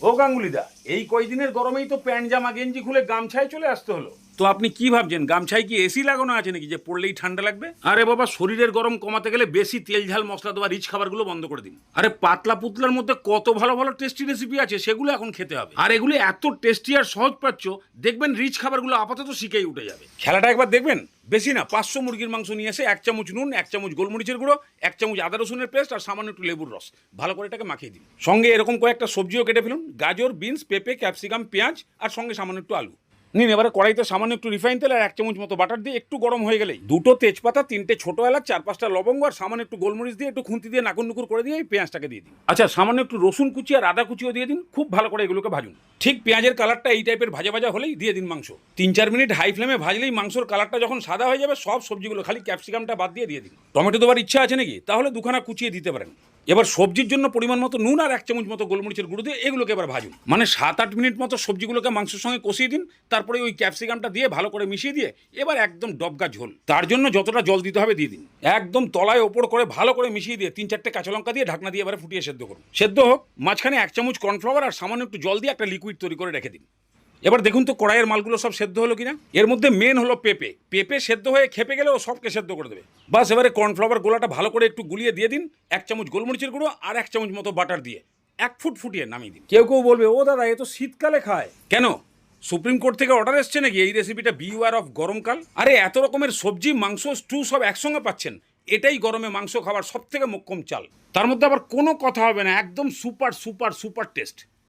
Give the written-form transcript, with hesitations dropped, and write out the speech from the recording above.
ও গাঙ্গুলিদা, এই কয়দিনের গরমেই তো প্যান্ট জামা গেঞ্জি খুলে গামছায় চলে আসতে হলো। তো আপনি কি ভাবছেন গামছায় কি এসি লাগানো আছে নাকি যে পড়লেই ঠান্ডা লাগবে? আরে বাবা, শরীরের গরম কমাতে গেলে বেশি তেল ঝাল মশলা দেওয়া রিচ খাবারগুলো বন্ধ করে দিন। আরে পাতলা পুতলার মধ্যে কত ভালো ভালো টেস্টি রেসিপি আছে, সেগুলো এখন খেতে হবে। আর এগুলো এত টেস্টি আর সহজ পাচ্ছ, দেখবেন রিচ খাবারগুলো আপাতত শিখেই উঠে যাবে। খেলাটা একবার দেখবেন। বেশি না, 500 মুরগির মাংস নিয়ে এসে 1 চামচ নুন, 1 চামচ গোলমরিচের গুঁড়ো, 1 চামচ আদা রসুনের পেস্ট আর সামান্য একটু লেবুর রস ভালো করে এটাকে মাখিয়ে দিন। সঙ্গে এরকম কয়েকটা সবজিও কেটে ফেলুন, গাজর, বিনস, পেঁপে, ক্যাপসিকাম, পেঁয়াজ আর সঙ্গে সামান্য একটু আলু নিন। এবারে কড়াইতে সামান্য একটু রিফাইন তেল আর 1 চামচ মতো বাটার দিয়ে একটু গরম হয়ে গেলেই 2টো তেজপাতা, 3টে ছোট এলাচ, 4-5টা লবঙ্গ আর সামান্য একটু গোলমরিচ দিয়ে একটু খুন্তি দিয়ে নাকুর নুকুর করে দিয়ে এই পেঁয়াজটাকে দিয়ে দিন। আচ্ছা, সামান্য একটু রসুন কুচি আর আদা কুচিও দিয়ে দিন। খুব ভালো করে এগুলোকে ভাজুন। ঠিক পেঁয়াজের কালারটা এই টাইপের ভাজা ভাজা হলেই দিয়ে দিন মাংস। 3-4 মিনিট হাই ফ্লেমে ভাজলেই মাংসর কালারটা যখন সাদা হয়ে যাবে, সব সবজিগুলো খালি ক্যাপসিকামটা বাদ দিয়ে দিন। টমেটো দেওয়ার ইচ্ছা আছে নাকি? তাহলে 2খানা কুচিয়ে দিতে পারেন। এবার সবজির জন্য পরিমাণ মতো নুন আর 1 চামচ মতো গোলমরিচের গুঁড়ো দিয়ে এগুলোকে এবার ভাজুন। মানে 7-8 মিনিট মতো সবজিগুলোকে মাংসের সঙ্গে কষিয়ে দিন। তারপরে ওই ক্যাপসিকামটা দিয়ে ভালো করে মিশিয়ে দিয়ে এবার একদম ডবগা ঝোল। তার জন্য যতটা জল দিতে হবে দিয়ে দিন। একদম তলায় ওপর করে ভালো করে মিশিয়ে দিয়ে 3-4টে কাঁচা লঙ্কা দিয়ে ঢাকনা দিয়ে এবারে ফুটিয়ে সেদ্ধ করুন। সেদ্ধ হোক, মাঝখানে 1 চামচ কর্নফ্লাওয়ার আর সামান্য একটু জল দিয়ে একটা লিকুইড তৈরি করে রেখে দিন। এবার দেখুন তো কড়াইয়ের মালগুলো সব সেদ্ধ হলো কিনা। এর মধ্যে মেন হলো পেঁপে। পেঁপে সেদ্ধ হয়ে খেপে গেলেও সবকে সেদ্ধ করে দেবে। বাস, এবারে কর্নফ্লাওয়ার গোলাটা ভালো করে একটু গুলিয়ে দিয়ে দিন। 1 চামচ গোলমরিচের গুঁড়ো আর 1 চামচ মতো বাটার দিয়ে 1 ফুট ফুটিয়ে নামিয়ে দিন। কেউ কেউ বলবে, ও দাদা, এ তো শীতকালে খায়। কেন, সুপ্রিম কোর্ট থেকে অর্ডার এসছে নাকি এই রেসিপিটা বিওয়ার অফ গরমকাল? আরে এত রকমের সবজি, মাংস, স্টু সব একসঙ্গে পাচ্ছেন। এটাই গরমে মাংস খাবার সব থেকে মোক্ষম চাল। তার মধ্যে আবার কোনো কথা হবে না, একদম সুপার সুপার সুপার টেস্ট।